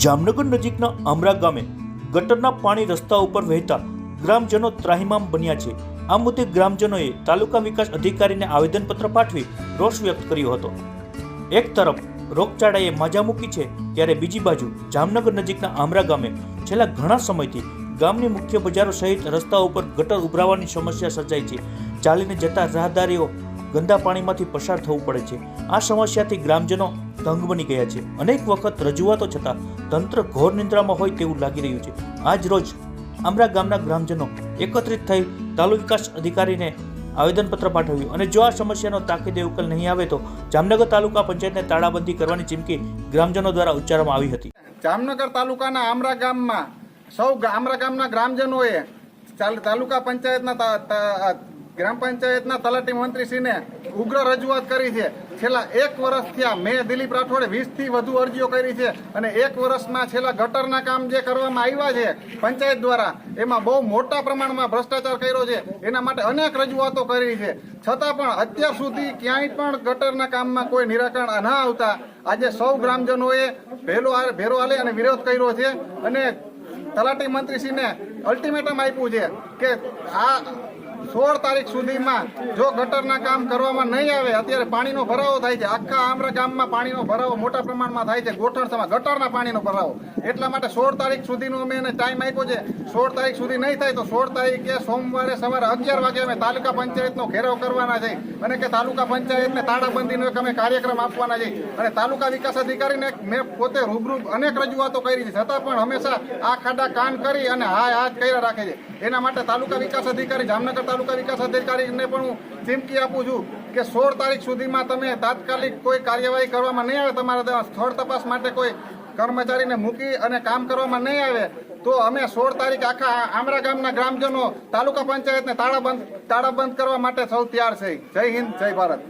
જામનગર નજીકના આમરા ગામે ગટરના પાણી રસ્તા ઉપર વહેતા ગ્રામજનો ત્રાહિમામ બન્યા છે। આ મુદ્દે ગ્રામજનોએ તાલુકા વિકાસ અધિકારીને આવેદનપત્ર પાઠવી રોષ વ્યક્ત કર્યો હતો। એક તરફ રોગચાળાએ માજા મૂકી છે, ત્યારે બીજી બાજુ જામનગર નજીકના આમરા ગામે છેલ્લા ઘણા સમયથી ગામની મુખ્ય બજારો સહિત રસ્તા ઉપર ગટર ઉભરાવાની સમસ્યા સર્જાઈ છે। ચાલીને જતા રાહદારીઓ ગંદા પાણીમાંથી પસાર થવું પડે છે। આ સમસ્યાથી ગ્રામજનો તંગ બની ગયા છે। અનેક વખત રજૂઆતો છતાં તંત્ર ઘોર નિંદ્રામાં હોય તેવું લાગી રહ્યું છે। આજ રોજ આમરા ગામના ગ્રામજનો એકત્રિત થઈ તાલુકા વિકાસ અધિકારીને આવેદનપત્ર પાઠવ્યું અને જો આ સમસ્યાનો તાકીદે ઉકેલ નહીં આવે તો જામનગર તાલુકા પંચાયતને તાળાબંધી કરવાની ચીમકી ગ્રામજનો દ્વારા ઉચ્ચારવામાં આવી હતી। જામનગર તાલુકાના આમરા ગામમાં આમરા ગામના ગ્રામજનોએ તાલુકા પંચાયતના ગ્રામ પંચાયતના તલાટી મંત્રીશ્રીને ઉગ્ર રજૂઆત કરી છે। છેલ્લા 1 વર્ષથી મેં દિલીપ રાઠોડે 20 થી વધુ અરજીઓ કરી છે અને 1 વર્ષમાં છેલ્લા ગટરના કામ જે કરવામાં આવ્યા છે પંચાયત દ્વારા એમાં બહુ મોટા પ્રમાણમાં ભ્રષ્ટાચાર કર્યો છે। એના માટે અનેક રજૂઆતો કરી છે, છતાં પણ અત્યાર સુધી ક્યાંય પણ ગટરના કામમાં કોઈ નિરાકરણ ના આવતા આજે સૌ ગ્રામજનોએ ભેરો આલે અને વિરોધ કર્યો છે અને તલાટી મંત્રીશ્રીને અલ્ટિમેટમ આપ્યું છે કે આ 16 તારીખ સુધીમાં જો ગટરના કામ કરવામાં નહીં આવે, અત્યારે પાણીનો ભરાવો થાય છે, આખા આમરા ગામમાં પાણીનો ભરાવો મોટા પ્રમાણમાં થાય છે, ગોઠણસમાં ગટરના પાણીનો ભરાવો, એટલા માટે 16 તારીખ સુધીનો અમે એને ટાઈમ આપ્યો છે। 16 તારીખ સુધી નહીં થાય તો 16 તારીખે સોમવારે સવારે 11 વાગે અમે તાલુકા પંચાયતનો ઘેરાવ કરવાના છે અને કે તાલુકા પંચાયતને તાળાબંધીનો એક અમે કાર્યક્રમ આપવાના છે અને તાલુકા વિકાસ અધિકારીને મેં પોતે રૂબરૂ અનેક રજૂઆતો કરી છે, છતાં પણ હંમેશા આ ખાડા કાન કરી અને હાથ કર્યા રાખે છે। એના માટે તાલુકા વિકાસ અધિકારી જામનગર તાલુકા વિકાસ અધિકારીને પણ હું ચીમકી આપું છું કે 16 તારીખ સુધીમાં તમે તાત્કાલિક કોઈ કાર્યવાહી કરવામાં નહીં આવે, તમારા સ્થળ તપાસ માટે કોઈ કર્મચારીને મૂકી અને કામ કરવામાં નહીં આવે તો અમે 16 તારીખ આખા આમરા ગામના ગ્રામજનો તાલુકા પંચાયતને તાળાબંધ કરવા માટે સૌ તૈયાર છે। જય હિન્દ, જય ભારત।